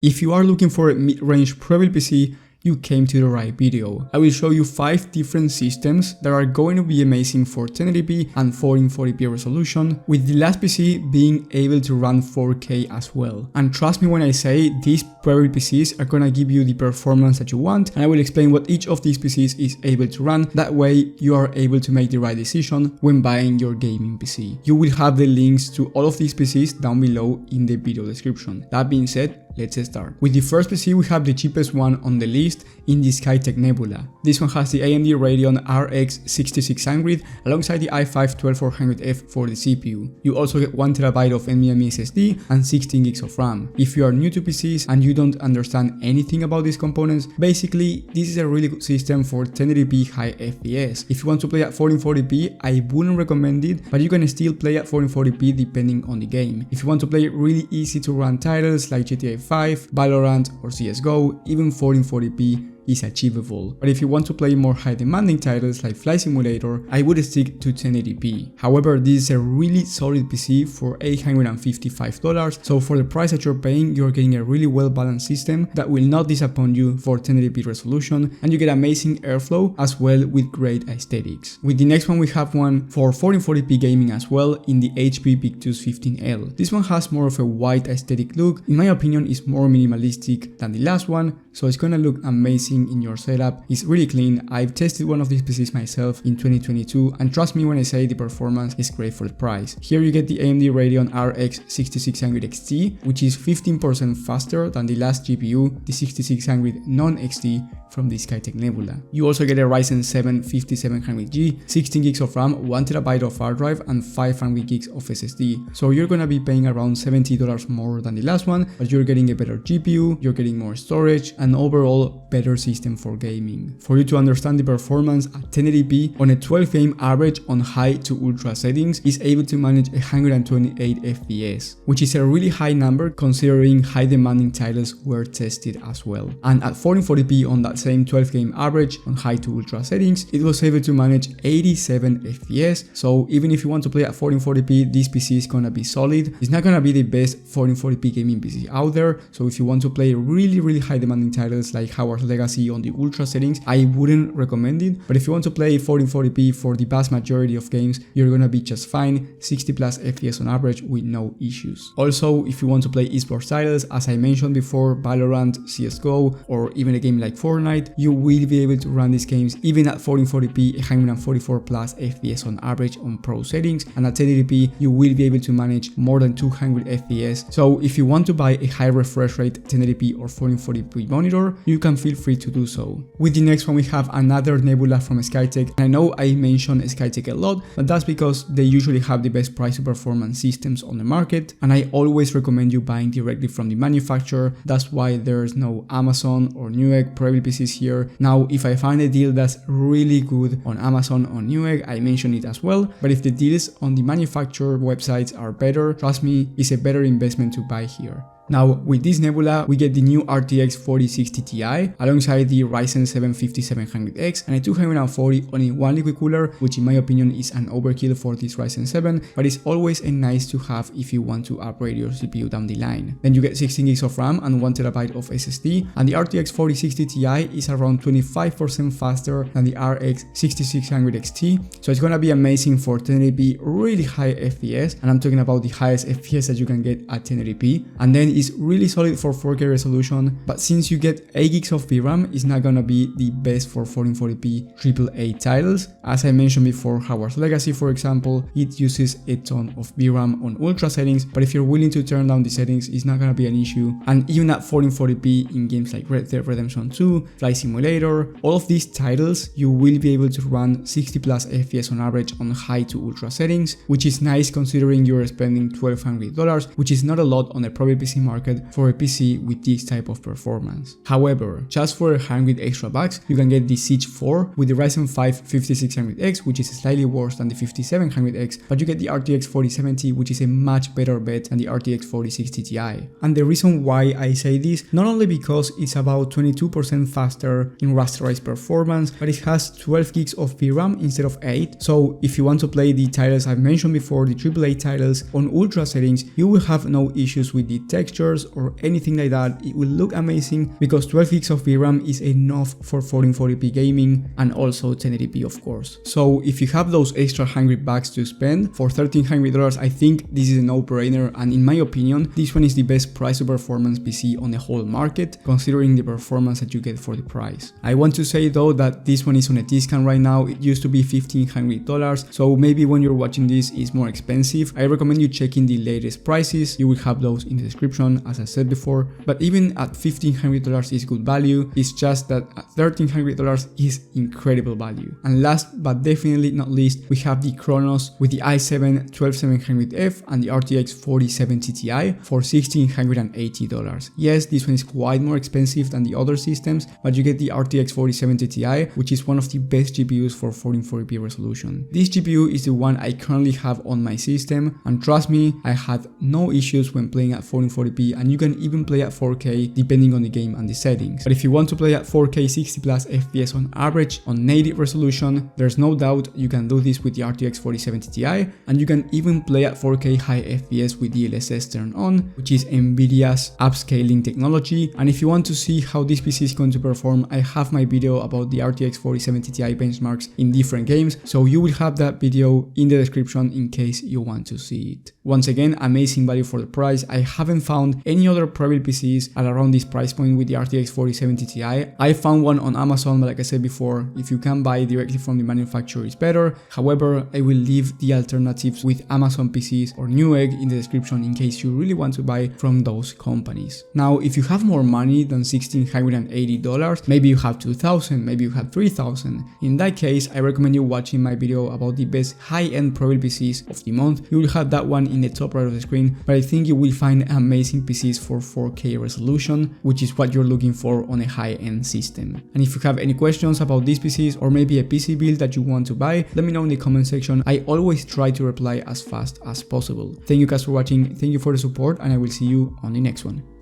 If you are looking for a mid-range Prebuilt PC, you came to the right video. I will show you 5 different systems that are going to be amazing for 1080p and 1440p resolution, with the last PC being able to run 4K as well. And trust me when I say these Prebuilt PCs are gonna give you the performance that you want, and I will explain what each of these PCs is able to run. That way you are able to make the right decision when buying your gaming PC. You will have the links to all of these PCs down below in the video description. That being said, let's start. With the first PC, we have the cheapest one on the list in the Skytech Nebula. This one has the AMD Radeon RX 6600 alongside the i5-12400F for the CPU. You also get 1TB of NVMe SSD and 16GB of RAM. If you are new to PCs and you don't understand anything about these components, basically this is a really good system for 1080p high FPS. If you want to play at 1440p, I wouldn't recommend it, but you can still play at 1440p depending on the game. If you want to play really easy to run titles like GTA 5, Valorant or CSGO, even 1440p is achievable. But if you want to play more high demanding titles like Flight Simulator, I would stick to 1080p. However, this is a really solid PC for $855, so for the price that you're paying, you're getting a really well balanced system that will not disappoint you for 1080p resolution, and you get amazing airflow as well with great aesthetics. With the next one, we have one for 1440p gaming as well in the HP Victus 15L. This one has more of a white aesthetic look. In my opinion, it's more minimalistic than the last one, so it's gonna look amazing in your setup. It's really clean. I've tested one of these PCs myself in 2022, and trust me when I say the performance is great for the price. Here you get the AMD Radeon RX 6600 XT, which is 15% faster than the last GPU, the 6600 non-XT from the Skytech Nebula. You also get a Ryzen 7 5700G, 16GB of RAM, 1TB of hard drive, and 500GB of SSD. So you're gonna be paying around $70 more than the last one, but you're getting a better GPU, you're getting more storage, and overall better system for gaming. For you to understand the performance, at 1080p on a 12 game average on high to ultra settings is able to manage 128 FPS, which is a really high number considering high demanding titles were tested as well. And at 1440p on that same 12 game average on high to ultra settings, it was able to manage 87 FPS. So even if you want to play at 1440p, this PC is gonna be solid. It's not gonna be the best 1440p gaming PC out there, so if you want to play really high demanding titles like Hogwarts Legacy on the ultra settings, I wouldn't recommend it. But if you want to play 1440p for the vast majority of games, you're gonna be just fine, 60 plus FPS on average with no issues. Also, if you want to play esports titles, as I mentioned before, Valorant, CSGO, or even a game like Fortnite, you will be able to run these games even at 1440p, 144 plus FPS on average on pro settings, and at 1080p you will be able to manage more than 200 FPS. So if you want to buy a high refresh rate 1080p or 1440p monitor, you can feel free to do so. With the next one, we have another Nebula from Skytech. I know I mention Skytech a lot, but that's because they usually have the best price to performance systems on the market, and I always recommend you buying directly from the manufacturer. That's why there's no Amazon or Newegg Prebuilt PCs here. Now, if I find a deal that's really good on Amazon or Newegg, I mention it as well, but if the deals on the manufacturer websites are better, trust me, it's a better investment to buy here. Now, with this Nebula, we get the new RTX 4060 Ti alongside the Ryzen 7 5700X and a 240 on a one liquid cooler, which in my opinion is an overkill for this Ryzen 7, but it's always a nice to have if you want to upgrade your CPU down the line. Then you get 16GB of RAM and 1TB of SSD, and the RTX 4060 Ti is around 25% faster than the RX 6600 XT, so it's gonna be amazing for 1080p really high FPS, and I'm talking about the highest FPS that you can get at 1080p, and then is really solid for 4K resolution, but since you get 8GB of VRAM, it's not gonna be the best for 1440p AAA titles. As I mentioned before, Hogwarts Legacy for example, it uses a ton of VRAM on ultra settings, but if you're willing to turn down the settings, it's not gonna be an issue. And even at 1440p in games like Red Dead Redemption 2, Flight Simulator, all of these titles, you will be able to run 60 plus FPS on average on high to ultra settings, which is nice considering you're spending $1,200, which is not a lot on a Prebuilt PC market for a PC with this type of performance. However, just for $100 extra bucks, you can get the Siege 4 with the Ryzen 5 5600X, which is slightly worse than the 5700X, but you get the RTX 4070, which is a much better bet than the RTX 4060 Ti. And the reason why I say this, not only because it's about 22% faster in rasterized performance, but it has 12GB of VRAM instead of 8, so if you want to play the titles I've mentioned before, the AAA titles on ultra settings, you will have no issues with the texture textures or anything like that, it will look amazing because 12 gigs of VRAM is enough for 1440p gaming and also 1080p of course. So if you have those extra $100 to spend for $1,300, I think this is a no-brainer, and in my opinion, this one is the best price to performance PC on the whole market, considering the performance that you get for the price. I want to say though that this one is on a discount right now. It used to be $1,500, so maybe when you're watching this it's more expensive. I recommend you checking the latest prices. You will have those in the description as I said before, but even at $1,500 is good value. It's just that at $1,300 is incredible value. And last but definitely not least, we have the Chronos with the i7-12700F and the RTX 4070 Ti for $1,680. Yes, this one is quite more expensive than the other systems, but you get the RTX 4070 Ti, which is one of the best GPUs for 1440p resolution. This GPU is the one I currently have on my system, and trust me, I had no issues when playing at 1440p, and you can even play at 4K depending on the game and the settings. But if you want to play at 4K 60 plus FPS on average on native resolution, there's no doubt you can do this with the RTX 4070 Ti, and you can even play at 4K high FPS with DLSS turned on, which is Nvidia's upscaling technology. And if you want to see how this PC is going to perform, I have my video about the RTX 4070 Ti benchmarks in different games, so you will have that video in the description in case you want to see it. Once again, amazing value for the price. I haven't found any other Prebuilt PCs at around this price point with the RTX 4070 Ti. I found one on Amazon, but like I said before, if you can buy directly from the manufacturer, it's better. However, I will leave the alternatives with Amazon PCs or Newegg in the description in case you really want to buy from those companies. Now, if you have more money than $1,680, maybe you have $2,000, maybe you have $3,000. In that case, I recommend you watching my video about the best high-end Prebuilt PCs of the month. You will have that one in the top right of the screen, but I think you will find amazing PCs for 4K resolution, which is what you're looking for on a high-end system. And if you have any questions about these PCs or maybe a PC build that you want to buy, let me know in the comment section. I always try to reply as fast as possible. Thank you guys for watching, thank you for the support, and I will see you on the next one.